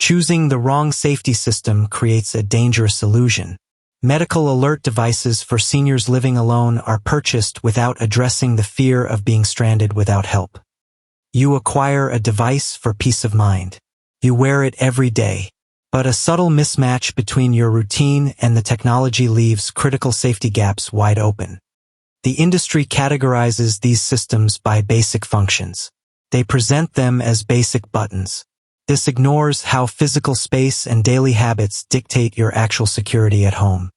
Choosing the wrong safety system creates a dangerous illusion. Medical alert devices for seniors living alone are purchased without addressing the fear of being stranded without help. You acquire a device for peace of mind. You wear it every day. But a subtle mismatch between your routine and the technology leaves critical safety gaps wide open. The industry categorizes these systems by basic functions. They present them as basic buttons. This ignores how physical space and daily habits dictate your actual security at home.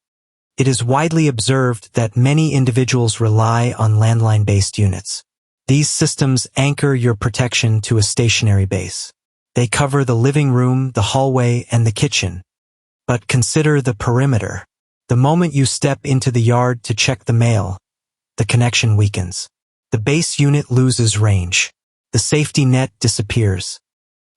It is widely observed that many individuals rely on landline-based units. These systems anchor your protection to a stationary base. They cover the living room, the hallway, and the kitchen. But consider the perimeter. The moment you step into the yard to check the mail, the connection weakens. The base unit loses range. The safety net disappears.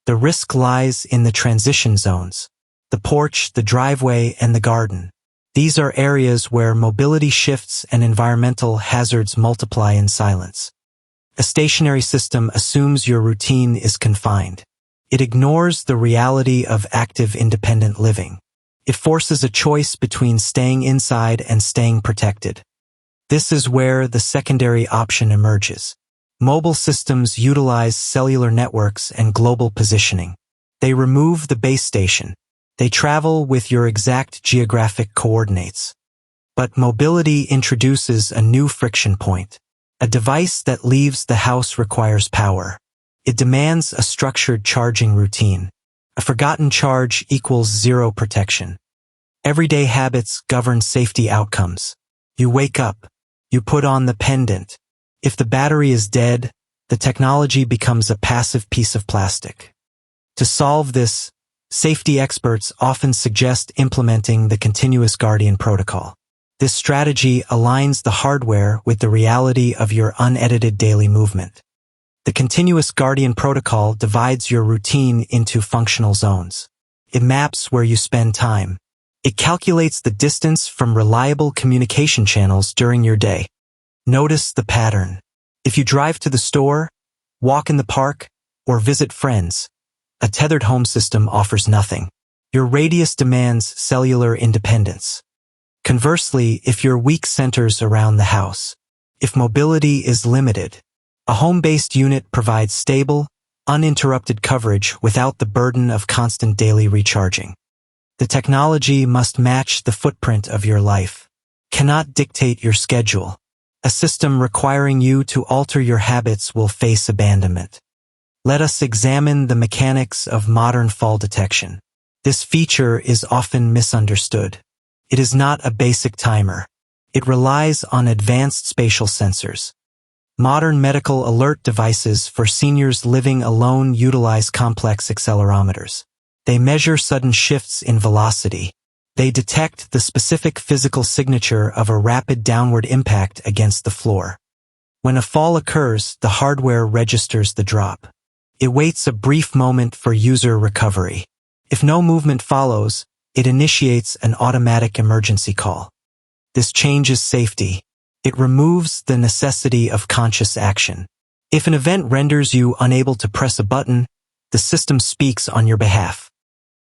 The risk lies in the transition zones, the porch, the driveway, and the garden. These are areas where mobility shifts and environmental hazards multiply in silence. A stationary system assumes your routine is confined. It ignores the reality of active independent living. It forces a choice between staying inside and staying protected. This is where the secondary option emerges. Mobile systems utilize cellular networks and global positioning. They remove the base station. They travel with your exact geographic coordinates. But mobility introduces a new friction point. A device that leaves the house requires power. It demands a structured charging routine. A forgotten charge equals zero protection. Everyday habits govern safety outcomes. You wake up. You put on the pendant. If the battery is dead, the technology becomes a passive piece of plastic. To solve this, safety experts often suggest implementing the Continuous Guardian Protocol. This strategy aligns the hardware with the reality of your unedited daily movement. The Continuous Guardian Protocol divides your routine into functional zones. It maps where you spend time. It calculates the distance from reliable communication channels during your day. Notice the pattern. If you drive to the store, walk in the park, or visit friends, a tethered home system offers nothing. Your radius demands cellular independence. Conversely, if your weak centers around the house, if mobility is limited, a home-based unit provides stable, uninterrupted coverage without the burden of constant daily recharging. The technology must match the footprint of your life, cannot dictate your schedule. A system requiring you to alter your habits will face abandonment. Let us examine the mechanics of modern fall detection. This feature is often misunderstood. It is not a basic timer. It relies on advanced spatial sensors. Modern medical alert devices for seniors living alone utilize complex accelerometers. They measure sudden shifts in velocity. They detect the specific physical signature of a rapid downward impact against the floor. When a fall occurs, the hardware registers the drop. It waits a brief moment for user recovery. If no movement follows, it initiates an automatic emergency call. This changes safety. It removes the necessity of conscious action. If an event renders you unable to press a button, the system speaks on your behalf.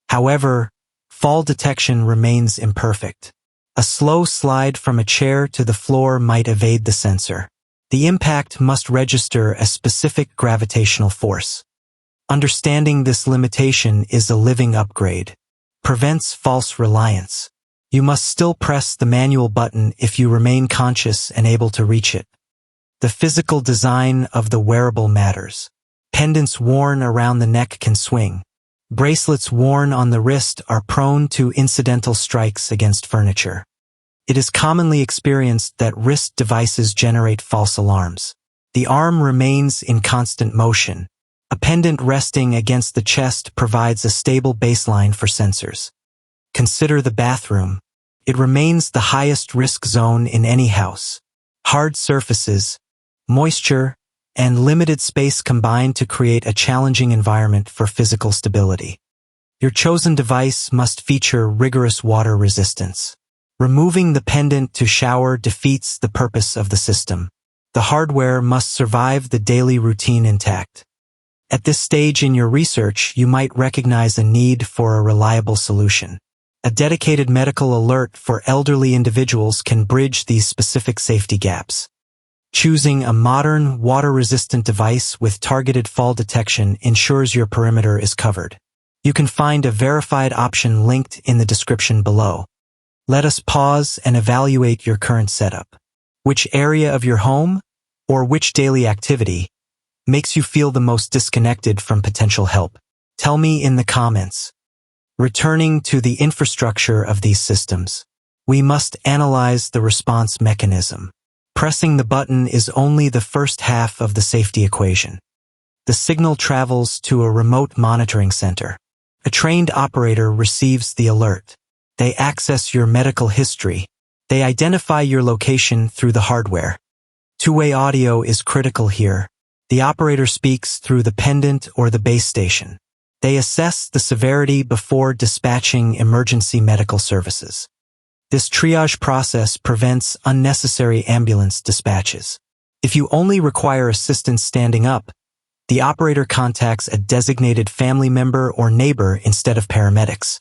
However, fall detection remains imperfect. A slow slide from a chair to the floor might evade the sensor. The impact must register a specific gravitational force. Understanding this limitation is a living upgrade. Prevents false reliance. You must still press the manual button if you remain conscious and able to reach it. The physical design of the wearable matters. Pendants worn around the neck can swing. Bracelets worn on the wrist are prone to incidental strikes against furniture. It is commonly experienced that wrist devices generate false alarms. The arm remains in constant motion. A pendant resting against the chest provides a stable baseline for sensors. Consider the bathroom. It remains the highest risk zone in any house. Hard surfaces, moisture, and limited space combine to create a challenging environment for physical stability. Your chosen device must feature rigorous water resistance. Removing the pendant to shower defeats the purpose of the system. The hardware must survive the daily routine intact. At this stage in your research, you might recognize a need for a reliable solution. A dedicated medical alert for elderly individuals can bridge these specific safety gaps. Choosing a modern, water-resistant device with targeted fall detection ensures your perimeter is covered. You can find a verified option linked in the description below. Let us pause and evaluate your current setup. Which area of your home, or which daily activity, makes you feel the most disconnected from potential help? Tell me in the comments. Returning to the infrastructure of these systems, we must analyze the response mechanism. Pressing the button is only the first half of the safety equation. The signal travels to a remote monitoring center. A trained operator receives the alert. They access your medical history. They identify your location through the hardware. Two-way audio is critical here. The operator speaks through the pendant or the base station. They assess the severity before dispatching emergency medical services. This triage process prevents unnecessary ambulance dispatches. If you only require assistance standing up, the operator contacts a designated family member or neighbor instead of paramedics.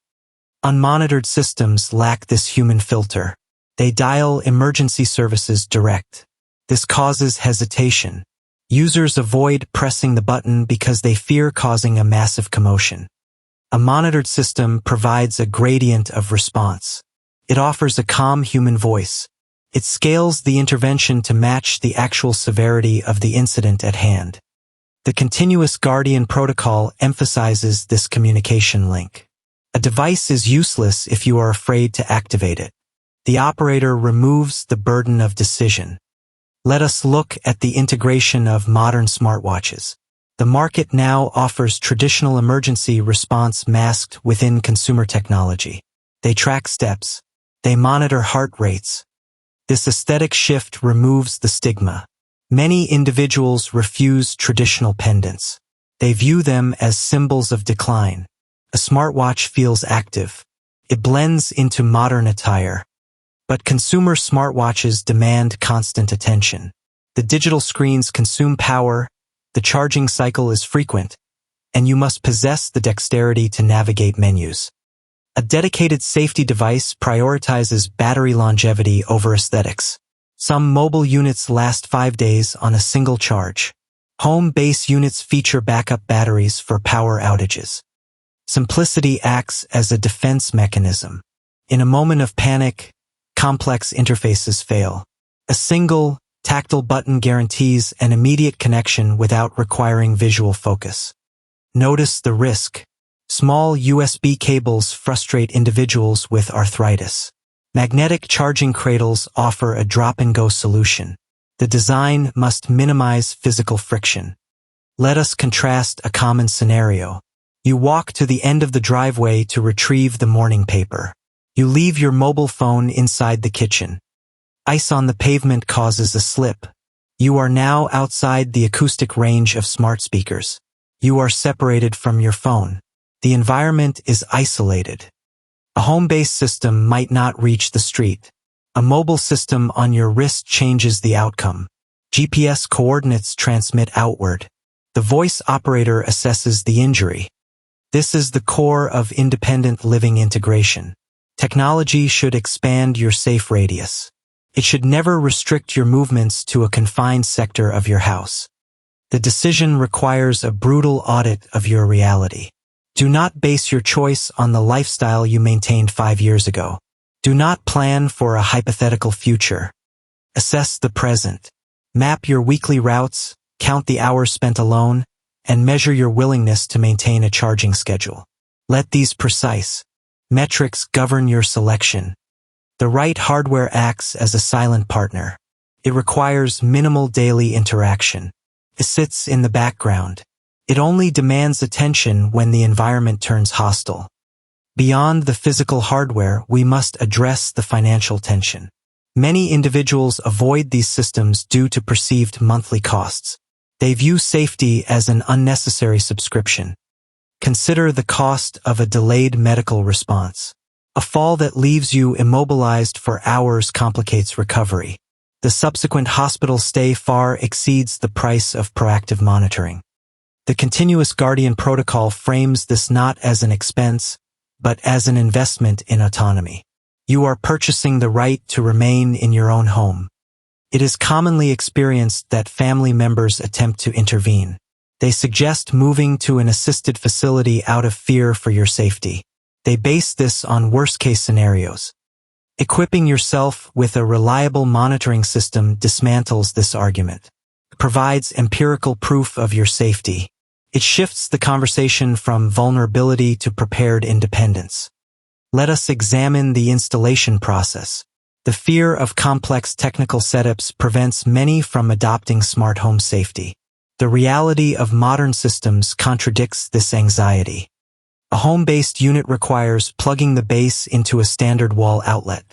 Unmonitored systems lack this human filter. They dial emergency services direct. This causes hesitation. Users avoid pressing the button because they fear causing a massive commotion. A monitored system provides a gradient of response. It offers a calm human voice. It scales the intervention to match the actual severity of the incident at hand. The Continuous Guardian Protocol emphasizes this communication link. A device is useless if you are afraid to activate it. The operator removes the burden of decision. Let us look at the integration of modern smartwatches. The market now offers traditional emergency response masked within consumer technology. They track steps. They monitor heart rates. This aesthetic shift removes the stigma. Many individuals refuse traditional pendants. They view them as symbols of decline. A smartwatch feels active. It blends into modern attire. But consumer smartwatches demand constant attention. The digital screens consume power, the charging cycle is frequent, and you must possess the dexterity to navigate menus. A dedicated safety device prioritizes battery longevity over aesthetics. Some mobile units last 5 days on a single charge. Home base units feature backup batteries for power outages. Simplicity acts as a defense mechanism. In a moment of panic, complex interfaces fail. A single, tactile button guarantees an immediate connection without requiring visual focus. Notice the risk. Small USB cables frustrate individuals with arthritis. Magnetic charging cradles offer a drop-and-go solution. The design must minimize physical friction. Let us contrast a common scenario. You walk to the end of the driveway to retrieve the morning paper. You leave your mobile phone inside the kitchen. Ice on the pavement causes a slip. You are now outside the acoustic range of smart speakers. You are separated from your phone. The environment is isolated. A home-based system might not reach the street. A mobile system on your wrist changes the outcome. GPS coordinates transmit outward. The voice operator assesses the injury. This is the core of independent living integration. Technology should expand your safe radius. It should never restrict your movements to a confined sector of your house. The decision requires a brutal audit of your reality. Do not base your choice on the lifestyle you maintained 5 years ago. Do not plan for a hypothetical future. Assess the present. Map your weekly routes, count the hours spent alone, and measure your willingness to maintain a charging schedule. Let these precise metrics govern your selection. The right hardware acts as a silent partner. It requires minimal daily interaction. It sits in the background. It only demands attention when the environment turns hostile. Beyond the physical hardware, we must address the financial tension. Many individuals avoid these systems due to perceived monthly costs. They view safety as an unnecessary subscription. Consider the cost of a delayed medical response. A fall that leaves you immobilized for hours complicates recovery. The subsequent hospital stay far exceeds the price of proactive monitoring. The Continuous Guardian Protocol frames this not as an expense, but as an investment in autonomy. You are purchasing the right to remain in your own home. It is commonly experienced that family members attempt to intervene. They suggest moving to an assisted facility out of fear for your safety. They base this on worst-case scenarios. Equipping yourself with a reliable monitoring system dismantles this argument. It provides empirical proof of your safety. It shifts the conversation from vulnerability to prepared independence. Let us examine the installation process. The fear of complex technical setups prevents many from adopting smart home safety. The reality of modern systems contradicts this anxiety. A home-based unit requires plugging the base into a standard wall outlet.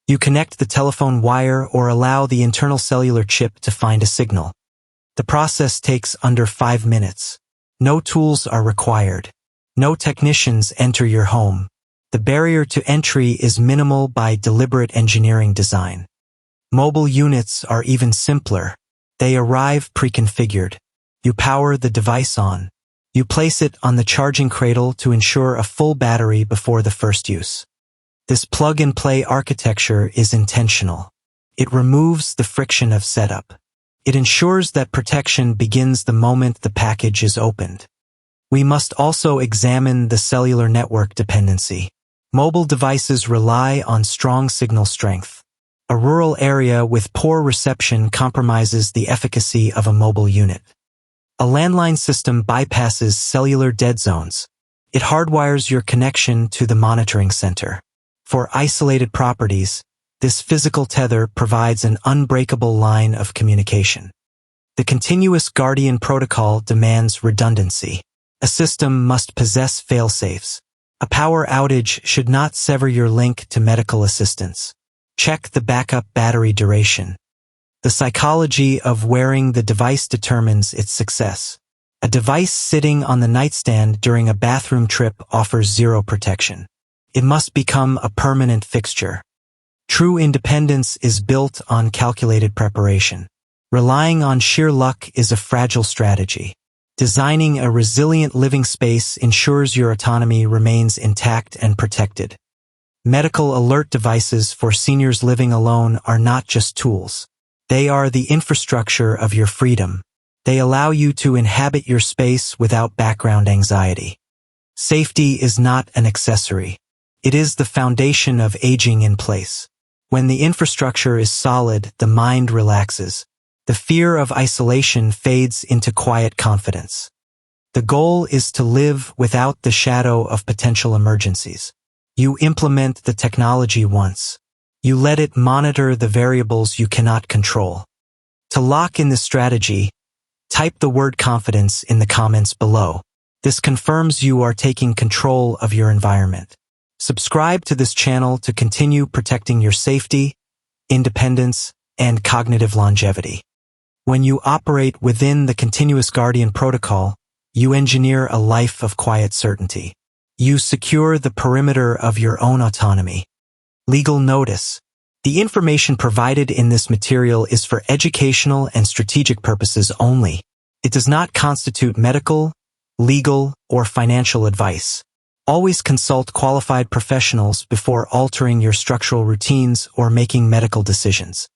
You connect the telephone wire or allow the internal cellular chip to find a signal. The process takes under 5 minutes. No tools are required. No technicians enter your home. The barrier to entry is minimal by deliberate engineering design. Mobile units are even simpler. They arrive pre-configured. You power the device on. You place it on the charging cradle to ensure a full battery before the first use. This plug-and-play architecture is intentional. It removes the friction of setup. It ensures that protection begins the moment the package is opened. We must also examine the cellular network dependency. Mobile devices rely on strong signal strength. A rural area with poor reception compromises the efficacy of a mobile unit. A landline system bypasses cellular dead zones. It hardwires your connection to the monitoring center. For isolated properties, this physical tether provides an unbreakable line of communication. The Continuous Guardian Protocol demands redundancy. A system must possess fail-safes. A power outage should not sever your link to medical assistance. Check the backup battery duration. The psychology of wearing the device determines its success. A device sitting on the nightstand during a bathroom trip offers zero protection. It must become a permanent fixture. True independence is built on calculated preparation. Relying on sheer luck is a fragile strategy. Designing a resilient living space ensures your autonomy remains intact and protected. Medical alert devices for seniors living alone are not just tools. They are the infrastructure of your freedom. They allow you to inhabit your space without background anxiety. Safety is not an accessory. It is the foundation of aging in place. When the infrastructure is solid, the mind relaxes. The fear of isolation fades into quiet confidence. The goal is to live without the shadow of potential emergencies. You implement the technology once. You let it monitor the variables you cannot control. To lock in this strategy, type the word confidence in the comments below. This confirms you are taking control of your environment. Subscribe to this channel to continue protecting your safety, independence, and cognitive longevity. When you operate within the Continuous Guardian Protocol, you engineer a life of quiet certainty. You secure the perimeter of your own autonomy. Legal notice. The information provided in this material is for educational and strategic purposes only. It does not constitute medical, legal, or financial advice. Always consult qualified professionals before altering your structural routines or making medical decisions.